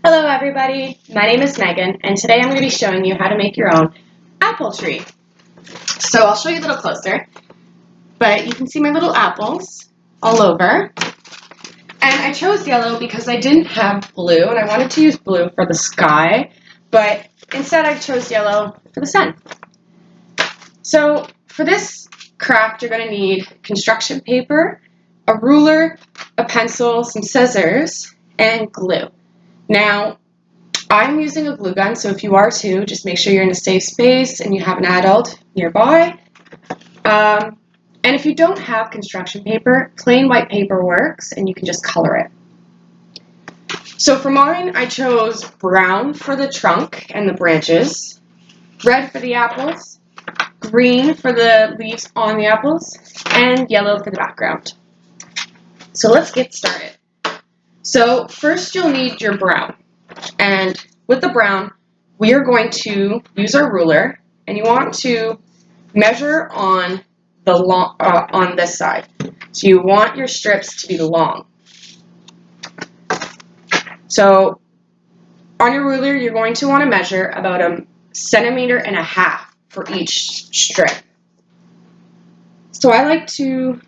Hello everybody, my name is Megan, and today I'm going to be showing you how to make your own apple tree. So I'll show you a little closer, but you can see my little apples all over. And I chose yellow because I didn't have blue, and I wanted to use blue for the sky, but instead I chose yellow for the sun. So for this craft, you're going to need construction paper, a ruler, a pencil, some scissors, and glue. Now, I'm using a glue gun, so if you are too, just make sure you're in a safe space and you have an adult nearby. And if you don't have construction paper, plain white paper works, and you can just color it. So for mine, I chose brown for the trunk and the branches, red for the apples, green for the leaves on the apples, and yellow for the background. So let's get started. So first you'll need your brown, and with the brown we are going to use our ruler, and you want to measure on the long on this side. So you want your strips to be long. So on your ruler you're going to want to measure about 1.5 centimeters for each strip. So I like to,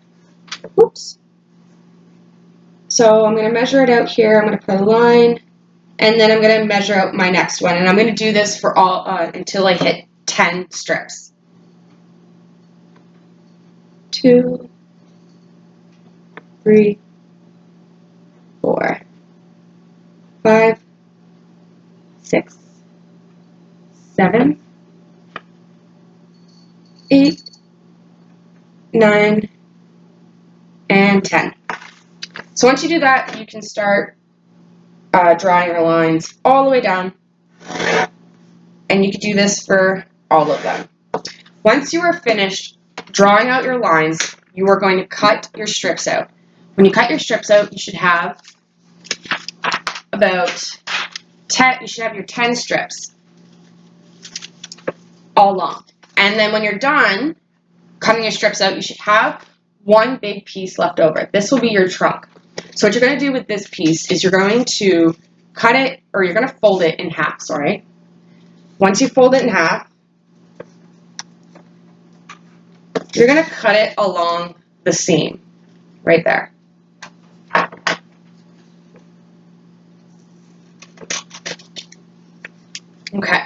So I'm going to measure it out here. I'm going to put a line, and then I'm going to measure out my next one. And I'm going to do this for all until I hit 10 strips. 2, 3, 4, 5, 6, 7, 8, 9, and 10. So once you do that, you can start drawing your lines all the way down, and you can do this for all of them. Once you are finished drawing out your lines, you are going to cut your strips out. When you cut your strips out, you should have about 10. You should have your 10 strips all long. And then when you're done cutting your strips out, you should have one big piece left over. This will be your trunk. So what you're going to do with this piece is you're going to cut it, or you're going to fold it in half, sorry. Once you fold it in half, you're going to cut it along the seam right there. Okay.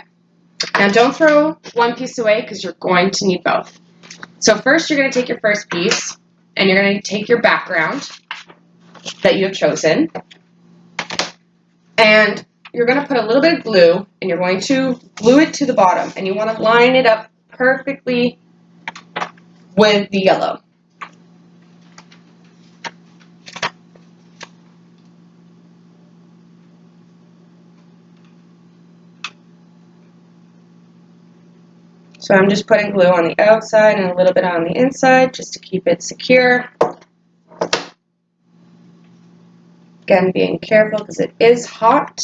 Now don't throw one piece away because you're going to need both. So first you're going to take your first piece, and you're going to take your background that you have chosen, and you're going to put a little bit of glue, and you're going to glue it to the bottom, and you want to line it up perfectly with the yellow. So I'm just putting glue on the outside and a little bit on the inside just to keep it secure. Again, being careful because it is hot.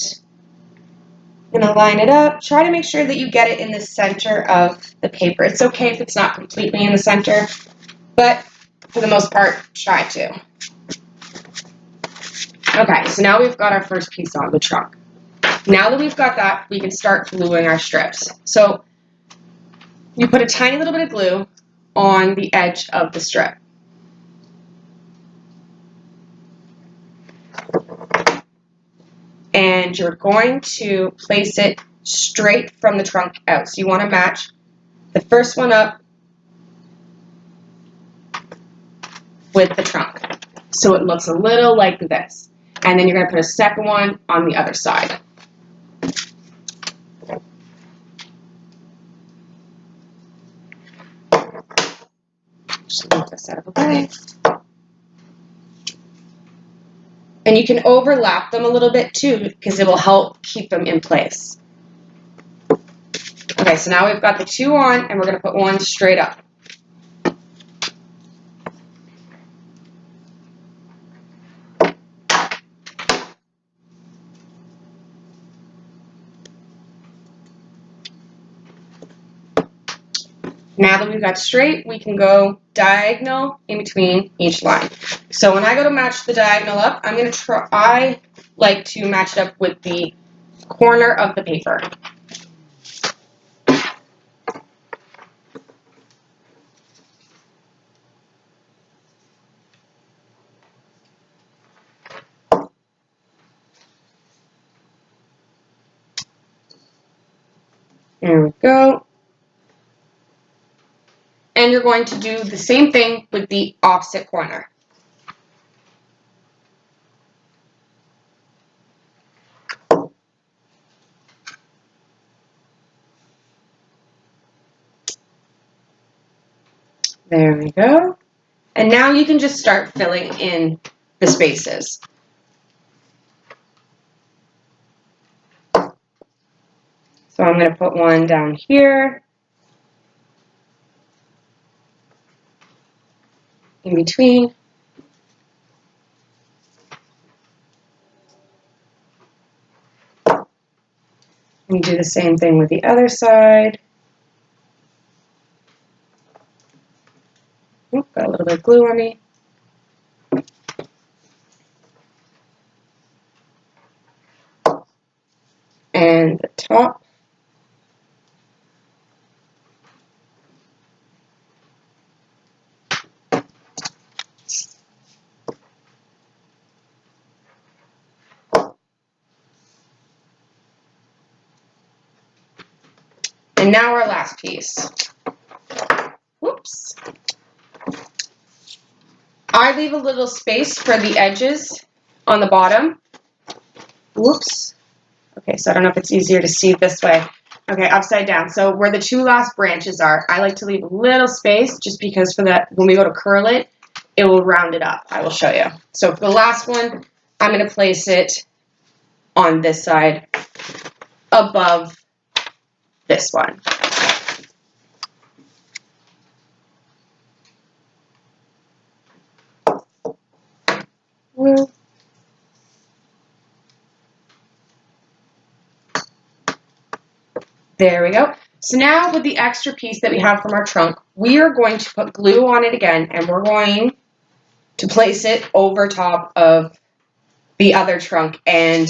I'm going to line it up. Try to make sure that you get it in the center of the paper. It's okay if it's not completely in the center, but for the most part, try to. Okay, so now we've got our first piece on the trunk. Now that we've got that, we can start gluing our strips. So you put a tiny little bit of glue on the edge of the strip. And you're going to place it straight from the trunk out. So you want to match the first one up with the trunk, so it looks a little like this. And then you're going to put a second one on the other side. Just move this out of the way. And you can overlap them a little bit too, because it will help keep them in place. Okay, so now we've got the two on, and we're going to put one straight up. Now that we've got straight, we can go diagonal in between each line. So when I go to match the diagonal up, I like to match it up with the corner of the paper. There we go. And you're going to do the same thing with the opposite corner. There we go. And now you can just start filling in the spaces. So I'm going to put one down here, in between. And do the same thing with the other side. Oop, got a little bit of glue on me. And the top. And now our last piece. Whoops. I leave a little space for the edges on the bottom. Whoops. Okay, so I don't know if it's easier to see this way. Okay, upside down. So where the two last branches are, I like to leave a little space just because for that, when we go to curl it, it will round it up. I will show you. So for the last one, I'm going to place it on this side above this one. There we go. So now with the extra piece that we have from our trunk, we are going to put glue on it again, and we're going to place it over top of the other trunk and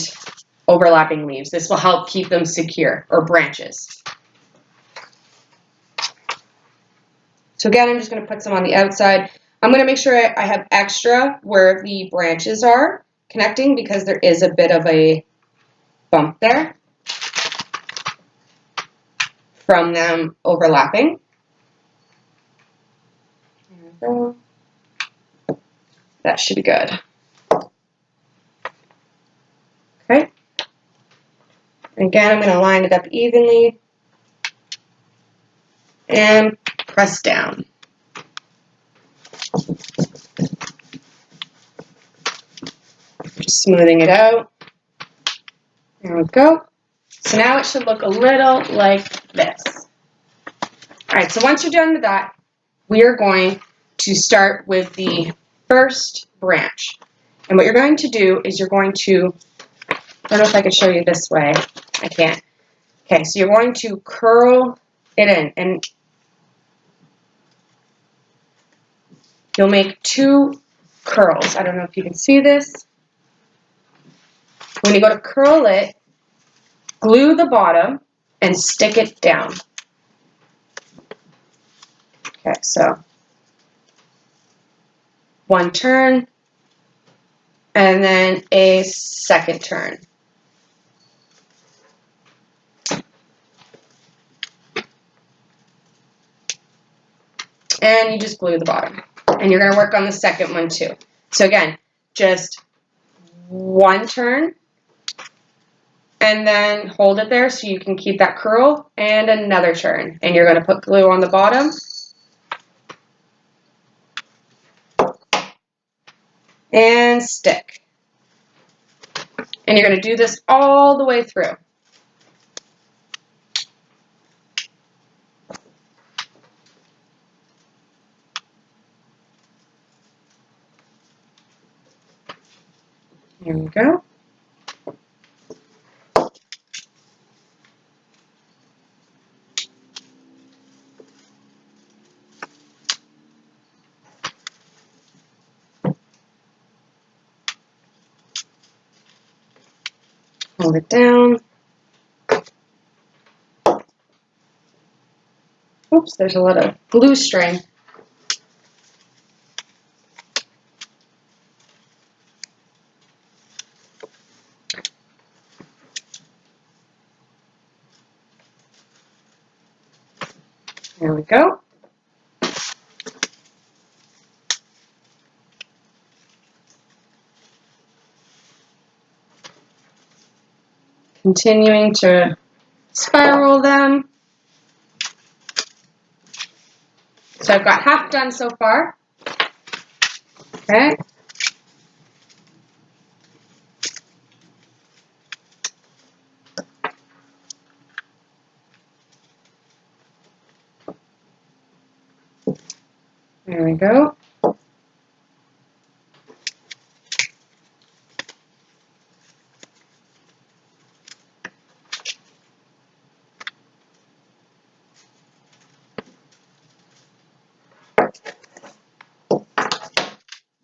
overlapping leaves. This will help keep them secure, or branches. So again, I'm just going to put some on the outside. I'm going to make sure I have extra where the branches are connecting because there is a bit of a bump there from them overlapping. There we go. That should be good. Okay. Again, I'm going to line it up evenly and press down. Just smoothing it out. There we go. So now it should look a little like this. All right, so once you're done with that, we are going to start with the first branch. And what you're going to do is you're going to, I don't know if I can show you this way. I can't. Okay, so you're going to curl it in, and you'll make two curls. I don't know if you can see this. When you go to curl it, glue the bottom and stick it down. Okay, so one turn and then a second turn. And you just glue the bottom. And you're going to work on the second one too. So again, just one turn and then hold it there so you can keep that curl, and another turn. And you're going to put glue on the bottom. And stick. And you're going to do this all the way through. Here we go. Hold it down. Oops, there's a lot of glue string. There we go. Continuing to spiral them. So I've got half done so far. Okay. There we go.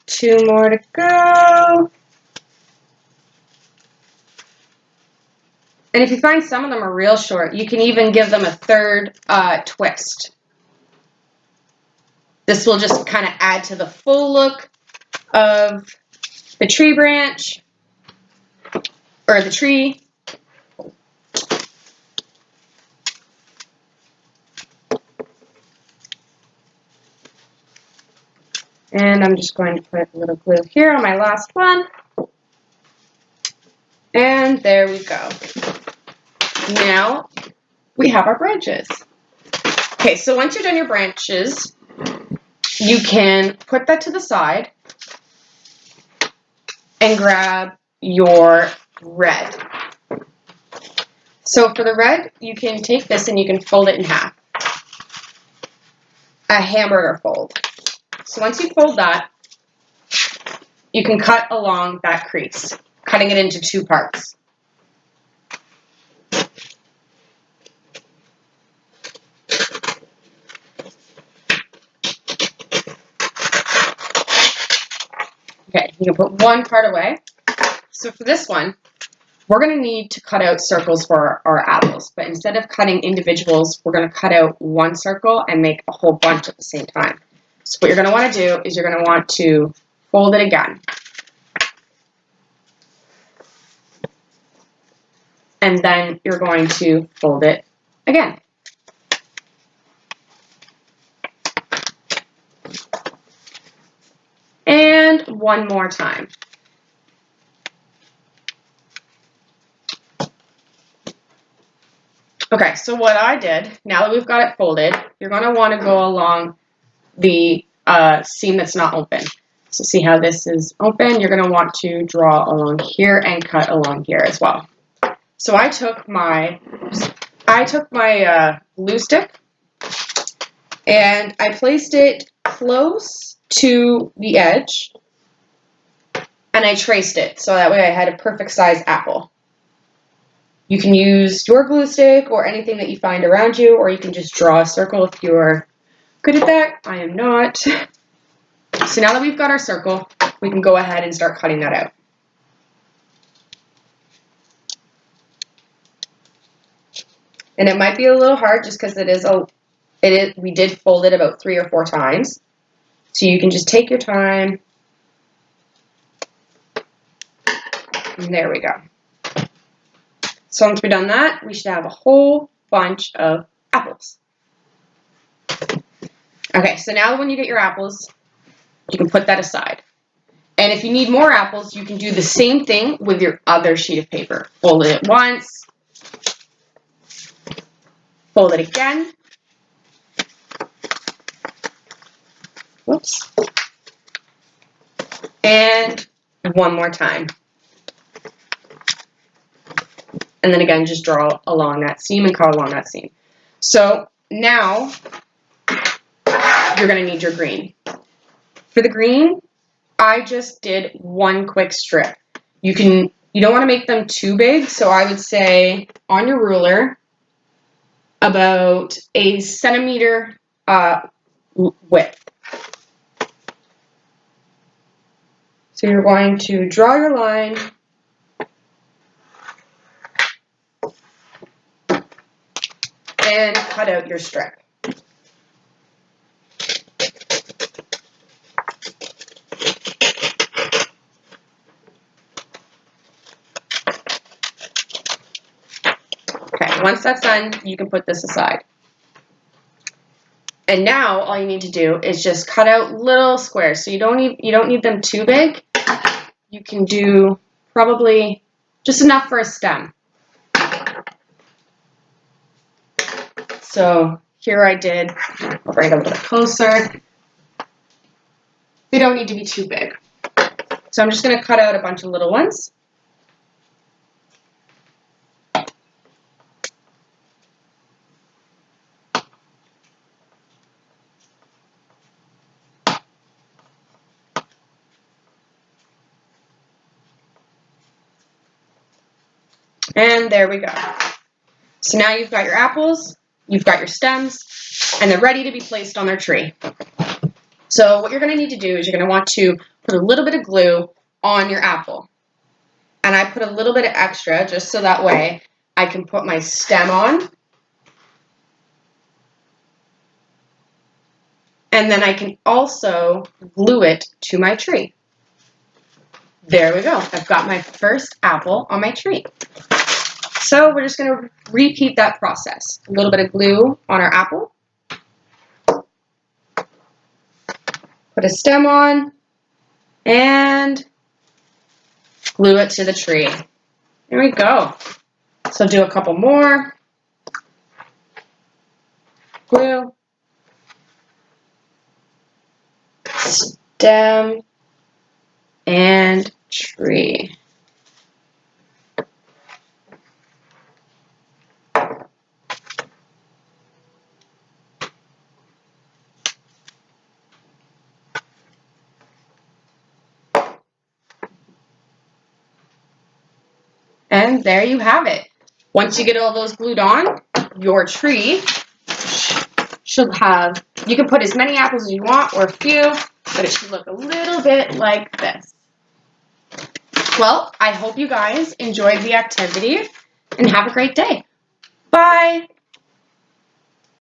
Two more to go. And if you find some of them are real short, you can even give them a third twist. This will just kind of add to the full look of the tree branch, or the tree. And I'm just going to put a little glue here on my last one. And there we go. Now we have our branches. Okay, so once you're done your branches, you can put that to the side and grab your red. So for the red, you can take this and you can fold it in half. A hamburger fold. So once you fold that, you can cut along that crease, cutting it into two parts. Okay, you can put one part away. So for this one, we're going to need to cut out circles for our apples, but instead of cutting individuals, we're going to cut out one circle and make a whole bunch at the same time. So what you're going to want to do is you're going to want to fold it again. And then you're going to fold it again. And one more time. Okay, so what I did, now that we've got it folded, you're going to want to go along the seam that's not open. So see how this is open? You're going to want to draw along here and cut along here as well. So I took my glue stick and I placed it close to the edge and I traced it so that way I had a perfect size apple. You can use your glue stick or anything that you find around you, or you can just draw a circle if you're good at that. I am not. So now that we've got our circle, we can go ahead and start cutting that out. And it might be a little hard just because we did fold it about 3 or 4 times. So you can just take your time. And there we go. So once we've done that, we should have a whole bunch of apples. Okay, so now when you get your apples, you can put that aside. And if you need more apples, you can do the same thing with your other sheet of paper. Fold it once, fold it again. Whoops. And one more time. And then again, just draw along that seam and cut along that seam. So now you're going to need your green. For the green, I just did one quick strip. You don't want to make them too big, so I would say on your ruler, about a centimeter width. So you're going to draw your line and cut out your strip. Okay, once that's done, you can put this aside. And now all you need to do is just cut out little squares. So you don't need them too big. You can do probably just enough for a stem. So here I did, I'll bring it a little bit closer. They don't need to be too big. So I'm just going to cut out a bunch of little ones. And there we go. So now you've got your apples, you've got your stems, and they're ready to be placed on their tree. So what you're going to need to do is you're going to want to put a little bit of glue on your apple. And I put a little bit of extra just so that way I can put my stem on. And then I can also glue it to my tree. There we go. I've got my first apple on my tree. So we're just going to repeat that process. A little bit of glue on our apple. Put a stem on. And glue it to the tree. There we go. So do a couple more. Glue. Stem. And tree. And there you have it. Once you get all those glued on, your tree should have, you can put as many apples as you want or a few, but it should look a little bit like this. Well, I hope you guys enjoyed the activity and have a great day. Bye.